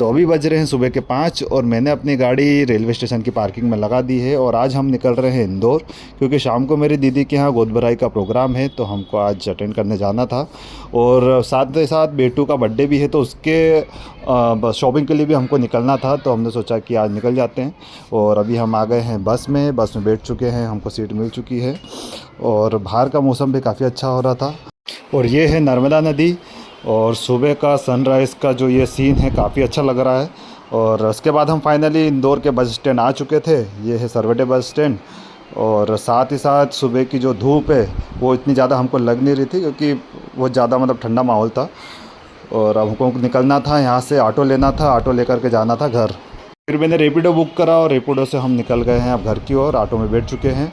तो अभी बज रहे हैं सुबह के 5 और मैंने अपनी गाड़ी रेलवे स्टेशन की पार्किंग में लगा दी है और आज हम निकल रहे हैं इंदौर, क्योंकि शाम को मेरी दीदी के यहाँ गोद भराई का प्रोग्राम है तो हमको आज अटेंड करने जाना था। और साथ ही साथ बेटू का बर्थडे भी है तो उसके शॉपिंग के लिए भी हमको निकलना था, तो हमने सोचा कि आज निकल जाते हैं। और अभी हम आ गए हैं बस में बैठ चुके हैं, हमको सीट मिल चुकी है और बाहर का मौसम भी काफ़ी अच्छा हो रहा था। और ये है नर्मदा नदी और सुबह का सनराइज़ का जो ये सीन है काफ़ी अच्छा लग रहा है। और उसके बाद हम फाइनली इंदौर के बस स्टैंड आ चुके थे। ये है सरवटे बस स्टैंड। और साथ ही साथ सुबह की जो धूप है वो इतनी ज़्यादा हमको लग नहीं रही थी, क्योंकि बहुत ज़्यादा मतलब ठंडा माहौल था। और हमको निकलना था यहाँ से, ऑटो लेना था, ऑटो लेकर के जाना था घर। फिर मैंने रेपिडो बुक करा और रेपिडो से हम निकल गए हैं अब घर की ओर। ऑटो में बैठ चुके हैं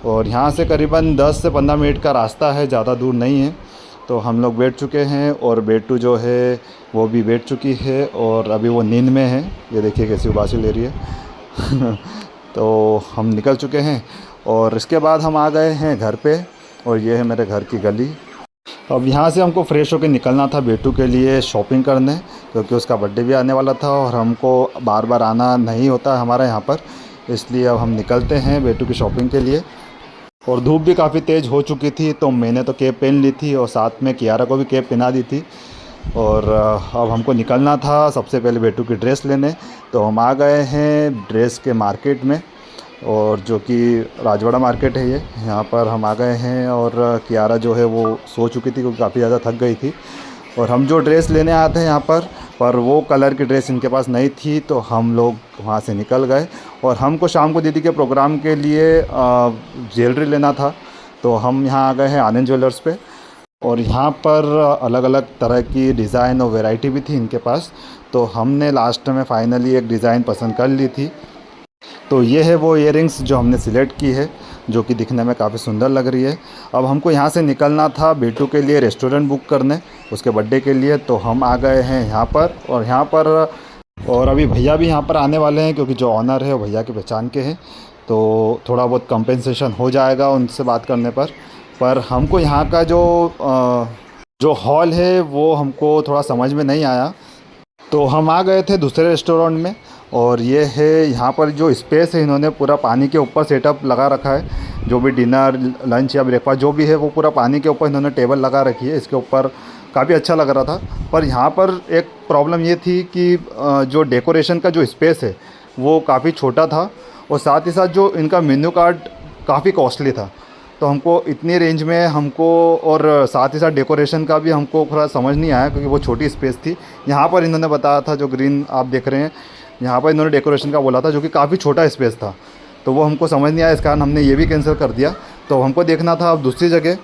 और यहाँ से करीबन 10 से 15 मिनट का रास्ता है, ज़्यादा दूर नहीं है। तो हम लोग बैठ चुके हैं और बेटू जो है वो भी बैठ चुकी है और अभी वो नींद में है। ये देखिए कैसी उबासी ले रही है तो हम निकल चुके हैं और इसके बाद हम आ गए हैं घर पे और ये है मेरे घर की गली। अब यहाँ से हमको फ़्रेश होकर निकलना था बेटू के लिए शॉपिंग करने, क्योंकि उसका बर्थडे भी आने वाला था और हमको बार बार आना नहीं होता हमारे यहाँ पर, इसलिए अब हम निकलते हैं बेटू की शॉपिंग के लिए। और धूप भी काफ़ी तेज़ हो चुकी थी तो मैंने तो कैप पहन ली थी और साथ में कियारा को भी कैप पहना दी थी। और अब हमको निकलना था सबसे पहले बेटू की ड्रेस लेने। तो हम आ गए हैं ड्रेस के मार्केट में, और जो कि राजवाड़ा मार्केट है ये, यहाँ पर हम आ गए हैं। और कियारा जो है वो सो चुकी थी क्योंकि काफ़ी ज़्यादा थक गई थी। और हम जो ड्रेस लेने आए थे यहाँ पर वो कलर की ड्रेस इनके पास नहीं थी, तो हम लोग वहाँ से निकल गए। और हमको शाम को दीदी के प्रोग्राम के लिए ज्वेलरी लेना था, तो हम यहाँ आ गए हैं आनंद ज्वेलर्स पे। और यहाँ पर अलग अलग तरह की डिज़ाइन और वैरायटी भी थी इनके पास, तो हमने लास्ट में फ़ाइनली एक डिज़ाइन पसंद कर ली थी। तो ये है वो इयररिंग्स जो हमने सिलेक्ट की है, जो कि दिखने में काफ़ी सुंदर लग रही है। अब हमको यहाँ से निकलना था बेटू के लिए रेस्टोरेंट बुक करने उसके बर्थडे के लिए, तो हम आ गए हैं यहाँ पर। और यहाँ पर और अभी भैया भी यहाँ पर आने वाले हैं, क्योंकि जो ऑनर है वो भैया की पहचान के हैं, तो थोड़ा बहुत कंपेंसेशन हो जाएगा उनसे बात करने पर हमको यहाँ का जो हॉल है वो हमको थोड़ा समझ में नहीं आया, तो हम आ गए थे दूसरे रेस्टोरेंट में। और ये है यहाँ पर जो स्पेस है, इन्होंने पूरा पानी के ऊपर सेटअप लगा रखा है। जो भी डिनर लंच या ब्रेकफास्ट जो भी है वो पूरा पानी के ऊपर इन्होंने टेबल लगा रखी है। इसके ऊपर काफ़ी अच्छा लग रहा था। पर यहाँ पर एक प्रॉब्लम ये थी कि जो डेकोरेशन का जो स्पेस है वो काफ़ी छोटा था, और साथ ही साथ जो इनका मेन्यू कार्ड काफ़ी कॉस्टली था। तो हमको इतनी रेंज में हमको, और साथ ही साथ डेकोरेशन का भी हमको थोड़ा समझ नहीं आया, क्योंकि वो छोटी स्पेस थी। यहाँ पर इन्होंने बताया था, जो ग्रीन आप देख रहे हैं यहाँ पर इन्होंने डेकोरेशन का बोला था, जो कि काफ़ी छोटा स्पेस था, तो वो हमको समझ नहीं आया। इस कारण हमने ये भी कैंसिल कर दिया। तो हमको देखना था अब दूसरी जगह।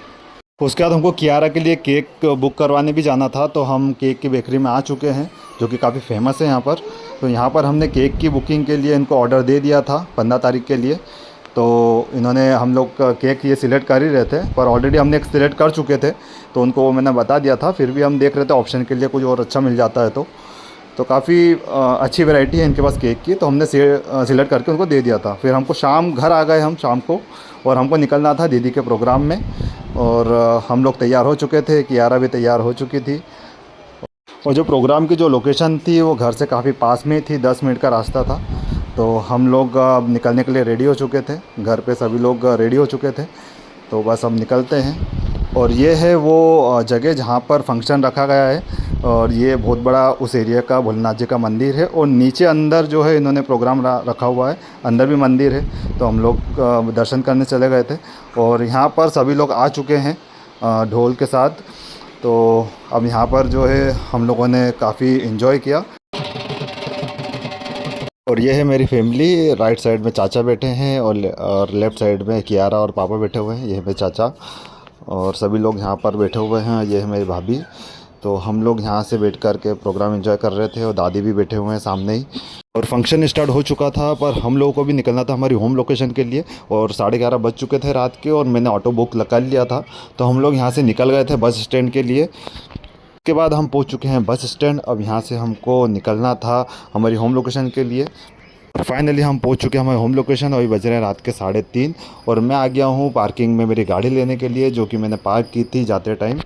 उसके बाद हमको कियारा के लिए केक बुक करवाने भी जाना था, तो हम केक की बेकरी में आ चुके हैं, जो कि काफ़ी फेमस है यहाँ पर। तो यहाँ पर हमने केक की बुकिंग के लिए इनको ऑर्डर दे दिया था 15 तारीख के लिए। तो इन्होंने, हम लोग का केक ये सिलेक्ट कर ही रहे थे, पर ऑलरेडी हमने एक सिलेक्ट कर चुके थे, तो उनको वो मैंने बता दिया था। फिर भी हम देख रहे थे ऑप्शन के लिए कुछ और अच्छा मिल जाता है तो काफ़ी अच्छी वैरायटी है इनके पास केक की, तो हमने सिलेक्ट करके उनको दे दिया था। फिर हमको शाम घर आ गए हम शाम को, और हमको निकलना था दीदी के प्रोग्राम में। और हम लोग तैयार हो चुके थे, कियारा भी तैयार हो चुकी थी। और जो प्रोग्राम की जो लोकेशन थी वो घर से काफ़ी पास में थी, 10 मिनट का रास्ता था। तो हम लोग निकलने के लिए रेडी हो चुके थे, घर पे सभी लोग रेडी हो चुके थे, तो बस हम निकलते हैं। और ये है वो जगह जहाँ पर फंक्शन रखा गया है, और ये बहुत बड़ा उस एरिया का भोलेनाथ जी का मंदिर है। और नीचे अंदर जो है इन्होंने प्रोग्राम रखा हुआ है, अंदर भी मंदिर है, तो हम लोग दर्शन करने चले गए थे। और यहाँ पर सभी लोग आ चुके हैं ढोल के साथ। तो अब यहाँ पर जो है हम लोगों ने काफ़ी इन्जॉय किया। और ये है मेरी फैमिली, राइट साइड में चाचा बैठे हैं और लेफ़्ट साइड में कियारा और पापा बैठे हुए हैं। ये है मेरे चाचा और सभी लोग यहाँ पर बैठे हुए हैं। ये है मेरी भाभी। तो हम लोग यहाँ से बैठ कर के प्रोग्राम एंजॉय कर रहे थे, और दादी भी बैठे हुए हैं सामने ही। और फंक्शन स्टार्ट हो चुका था, पर हम लोगों को भी निकलना था हमारी होम लोकेशन के लिए, और 11:30 बज चुके थे रात के, और मैंने ऑटो बुक कर लिया था। तो हम लोग यहाँ से निकल गए थे बस स्टैंड के लिए। उसके बाद हम पहुँच चुके हैं बस स्टैंड। अब यहाँ से हमको निकलना था हमारी होम लोकेशन के लिए। फाइनली हम पहुंच चुके हैं हमारे होम लोकेशन। अभी बज रहे हैं रात के 3:30, और मैं आ गया हूं पार्किंग में मेरी गाड़ी लेने के लिए, जो कि मैंने पार्क की थी जाते टाइम।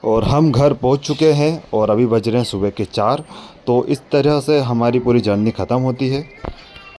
और हम घर पहुंच चुके हैं, और अभी बज रहे हैं सुबह के 4। तो इस तरह से हमारी पूरी जर्नी ख़त्म होती है।